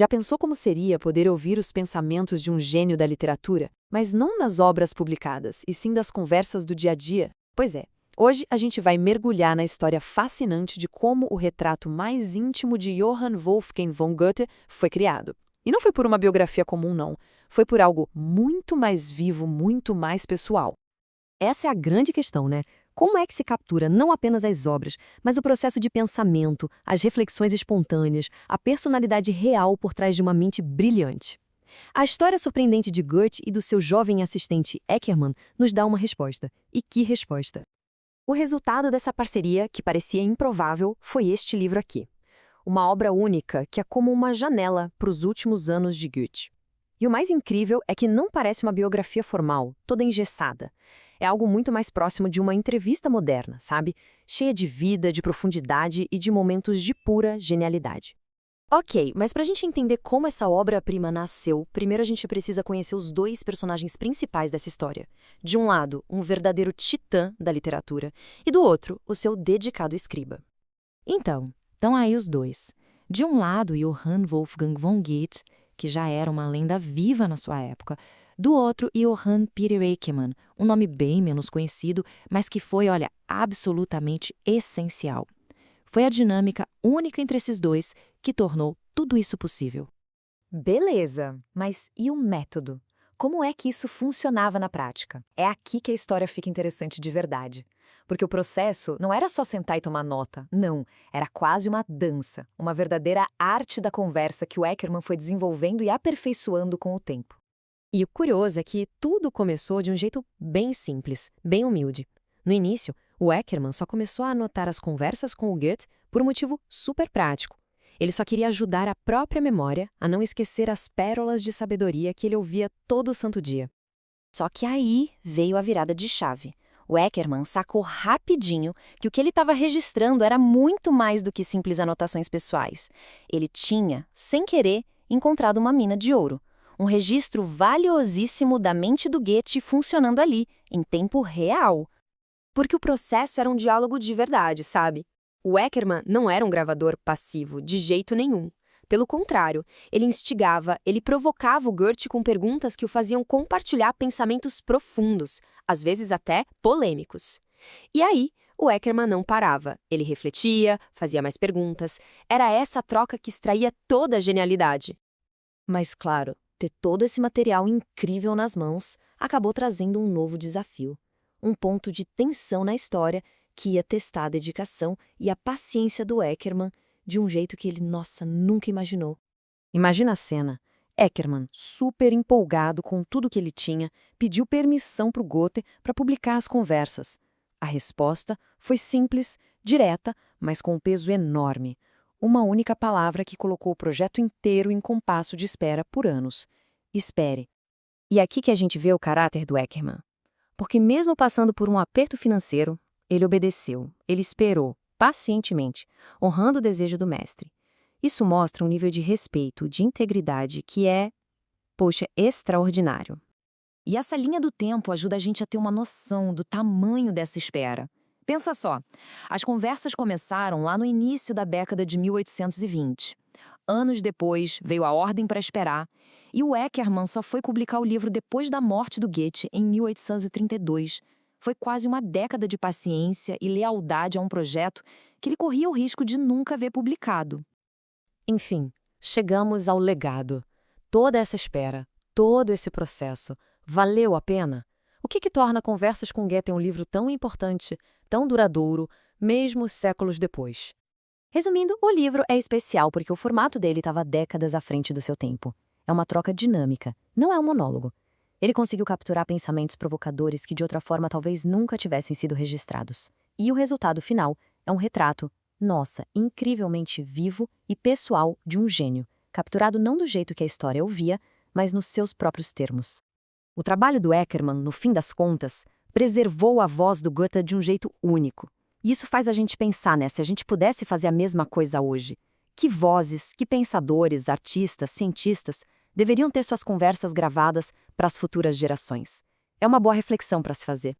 Já pensou como seria poder ouvir os pensamentos de um gênio da literatura, mas não nas obras publicadas, e sim das conversas do dia a dia? Pois é, hoje a gente vai mergulhar na história fascinante de como o retrato mais íntimo de Johann Wolfgang von Goethe foi criado. E não foi por uma biografia comum, não. Foi por algo muito mais vivo, muito mais pessoal. Essa é a grande questão, né? Como é que se captura não apenas as obras, mas o processo de pensamento, as reflexões espontâneas, a personalidade real por trás de uma mente brilhante? A história surpreendente de Goethe e do seu jovem assistente Eckermann nos dá uma resposta. E que resposta! O resultado dessa parceria, que parecia improvável, foi este livro aqui. Uma obra única que é como uma janela para os últimos anos de Goethe. E o mais incrível é que não parece uma biografia formal, toda engessada. É algo muito mais próximo de uma entrevista moderna, sabe? Cheia de vida, de profundidade e de momentos de pura genialidade. Ok, mas para a gente entender como essa obra-prima nasceu, primeiro a gente precisa conhecer os dois personagens principais dessa história. De um lado, um verdadeiro titã da literatura, e do outro, o seu dedicado escriba. Então, estão aí os dois. De um lado, Johann Wolfgang von Goethe, que já era uma lenda viva na sua época. Do outro, Johann Peter Eckermann, um nome bem menos conhecido, mas que foi, olha, absolutamente essencial. Foi a dinâmica única entre esses dois que tornou tudo isso possível. Beleza, mas e o método? Como é que isso funcionava na prática? É aqui que a história fica interessante de verdade. Porque o processo não era só sentar e tomar nota, não. Era quase uma dança, uma verdadeira arte da conversa que o Eckermann foi desenvolvendo e aperfeiçoando com o tempo. E o curioso é que tudo começou de um jeito bem simples, bem humilde. No início, o Eckermann só começou a anotar as conversas com o Goethe por um motivo super prático. Ele só queria ajudar a própria memória a não esquecer as pérolas de sabedoria que ele ouvia todo santo dia. Só que aí veio a virada de chave. O Eckermann sacou rapidinho que o que ele estava registrando era muito mais do que simples anotações pessoais. Ele tinha, sem querer, encontrado uma mina de ouro. Um registro valiosíssimo da mente do Goethe funcionando ali, em tempo real. Porque o processo era um diálogo de verdade, sabe? O Eckermann não era um gravador passivo, de jeito nenhum. Pelo contrário, ele instigava, ele provocava o Goethe com perguntas que o faziam compartilhar pensamentos profundos, às vezes até polêmicos. E aí, o Eckermann não parava. Ele refletia, fazia mais perguntas. Era essa troca que extraía toda a genialidade. Mas, claro, ter todo esse material incrível nas mãos acabou trazendo um novo desafio. Um ponto de tensão na história que ia testar a dedicação e a paciência do Eckermann de um jeito que ele, nossa, nunca imaginou. Imagina a cena. Eckermann, super empolgado com tudo que ele tinha, pediu permissão para o Goethe para publicar as conversas. A resposta foi simples, direta, mas com um peso enorme. Uma única palavra que colocou o projeto inteiro em compasso de espera por anos. Espere. E é aqui que a gente vê o caráter do Eckermann. Porque mesmo passando por um aperto financeiro, ele obedeceu, ele esperou, pacientemente, honrando o desejo do mestre. Isso mostra um nível de respeito, de integridade que é, poxa, extraordinário. E essa linha do tempo ajuda a gente a ter uma noção do tamanho dessa espera. Pensa só, as conversas começaram lá no início da década de 1820. Anos depois, veio a ordem para esperar, e o Eckermann só foi publicar o livro depois da morte do Goethe, em 1832. Foi quase uma década de paciência e lealdade a um projeto que ele corria o risco de nunca ver publicado. Enfim, chegamos ao legado. Toda essa espera, todo esse processo, valeu a pena? O que torna Conversas com Goethe um livro tão importante, tão duradouro, mesmo séculos depois? Resumindo, o livro é especial porque o formato dele estava décadas à frente do seu tempo. É uma troca dinâmica, não é um monólogo. Ele conseguiu capturar pensamentos provocadores que de outra forma talvez nunca tivessem sido registrados. E o resultado final é um retrato, nossa, incrivelmente vivo e pessoal de um gênio, capturado não do jeito que a história ouvia, mas nos seus próprios termos. O trabalho do Eckermann, no fim das contas, preservou a voz do Goethe de um jeito único. E isso faz a gente pensar, né, se a gente pudesse fazer a mesma coisa hoje. Que vozes, que pensadores, artistas, cientistas deveriam ter suas conversas gravadas para as futuras gerações? É uma boa reflexão para se fazer.